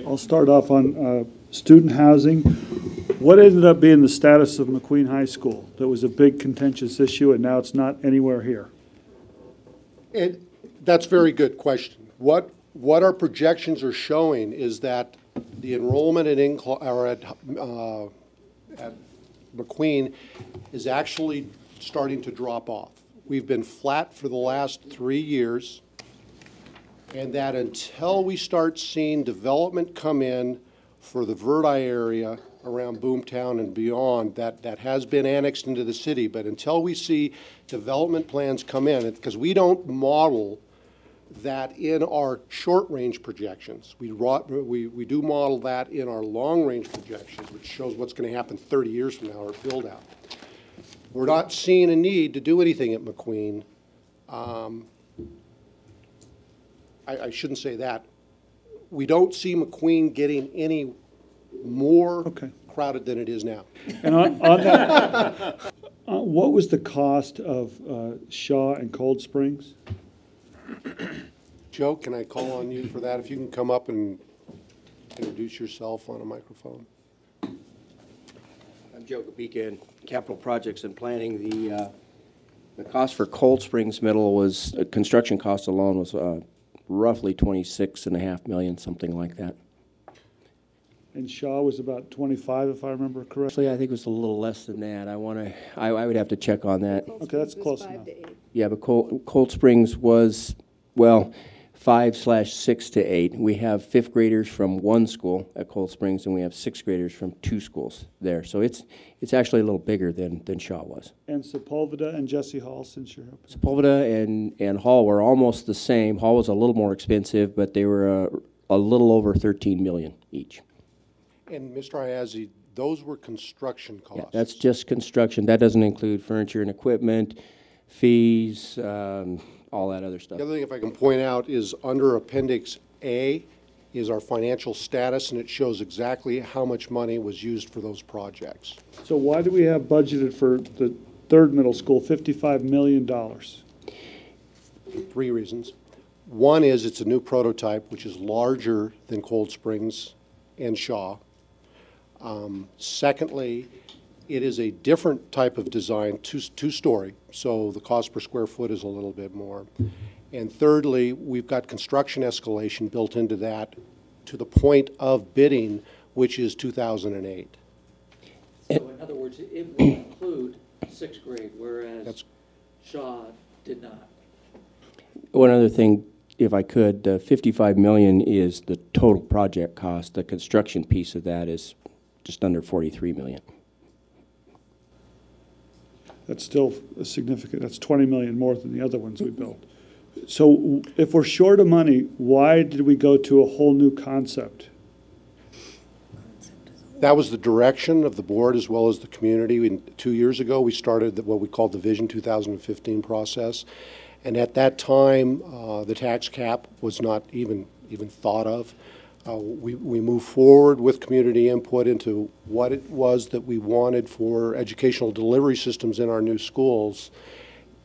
I'll start off on student housing. What ended up being the status of McQueen High School? That was a big contentious issue, and now it's not anywhere here. That's a very good question. What our projections are showing is that the enrollment at McQueen is actually starting to drop off. We've been flat for the last 3 years, and that until we start seeing development come in for the Verdi area around Boomtown and beyond, that has been annexed into the city, but until we see development plans come in, because we don't model that in our short-range projections. We do model that in our long-range projections, which shows what's going to happen 30 years from now, our build-out. We're not seeing a need to do anything at McQueen. I shouldn't say that. We don't see McQueen getting any more crowded than it is now. And on that, what was the cost of Shaw and Cold Springs? Joe, can I call on you for that? If you can come up and introduce yourself on a microphone. I'm Joe Beacon, Capital Projects and Planning. The cost for Cold Springs Middle was, construction cost alone was roughly $26.5 million, something like that. And Shaw was about 25, if I remember correctly. Actually, I think it was a little less than that. I would have to check on that. Okay, that's close enough. Yeah, but Cold Springs was, well, 5/6 to 8. We have fifth graders from one school at Cold Springs, and we have sixth graders from two schools there. So it's actually a little bigger than Shaw was. And Sepulveda and Jesse Hall, since you're up. Sepulveda and Hall were almost the same. Hall was a little more expensive, but they were a little over $13 million each. And Mr. Aiazzi, those were construction costs. Yeah, that's just construction. That doesn't include furniture and equipment, fees, all that other stuff. The other thing, if I can point out, is under Appendix A is our financial status, and it shows exactly how much money was used for those projects. So why do we have budgeted for the third middle school $55 million? 3 reasons. One is it's a new prototype, which is larger than Cold Springs and Shaw. Secondly, it is a different type of design, two-story, so the cost per square foot is a little bit more. And thirdly, we've got construction escalation built into that to the point of bidding, which is 2008. So in other words, it will include sixth grade, whereas Shaw did not. One other thing, if I could, $55 million is the total project cost. The construction piece of that is just under $43 million. That's still a significant, that's $20 million more than the other ones we built. So if we're short of money, why did we go to a whole new concept? That was the direction of the board as well as the community. 2 years ago, we started what we called the Vision 2015 process. And at that time, the tax cap was not even thought of. We moved forward with community input into what it was that we wanted for educational delivery systems in our new schools.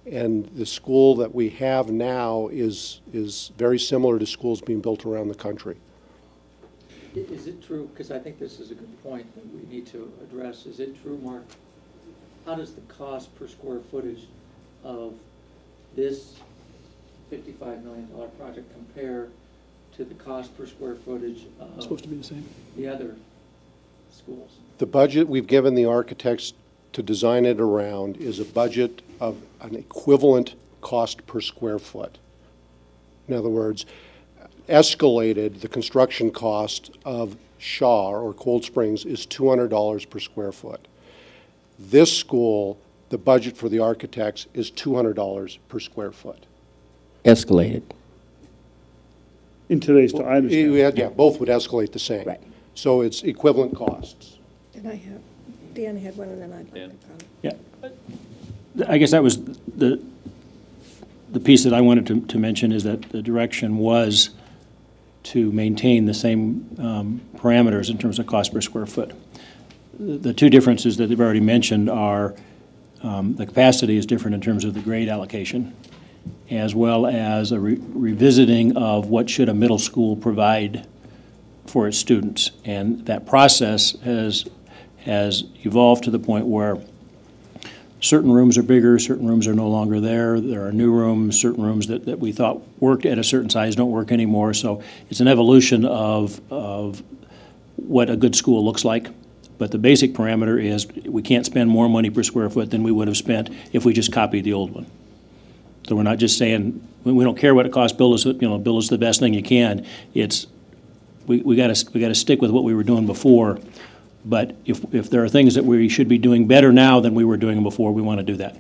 And the school that we have now is very similar to schools being built around the country. Is it true, because I think this is a good point that we need to address, is it true, Mark, how does the cost per square footage of this $55 million project compare to the cost per square footage of It's supposed to be the same. The other schools? The budget we've given the architects to design it around is a budget of an equivalent cost per square foot. In other words, escalated, the construction cost of Shaw or Cold Springs is $200 per square foot. This school, the budget for the architects is $200 per square foot. Escalated. In today's time, I understand. Yeah, both would escalate the same. Right. So it's equivalent costs. And Dan had one, and then I'd like to comment. Yeah, I guess that was the piece that I wanted to mention, is that the direction was to maintain the same parameters in terms of cost per square foot. The two differences that they've already mentioned are the capacity is different in terms of the grade allocation, as well as a revisiting of what should a middle school provide for its students. And that process has evolved to the point where certain rooms are bigger, certain rooms are no longer there. There are new rooms, certain rooms that we thought worked at a certain size don't work anymore. So it's an evolution of what a good school looks like. But the basic parameter is we can't spend more money per square foot than we would have spent if we just copied the old one. So we're not just saying, we don't care what it costs, build us the best thing you can. It's, we gotta stick with what we were doing before. But if there are things that we should be doing better now than we were doing before, we want to do that.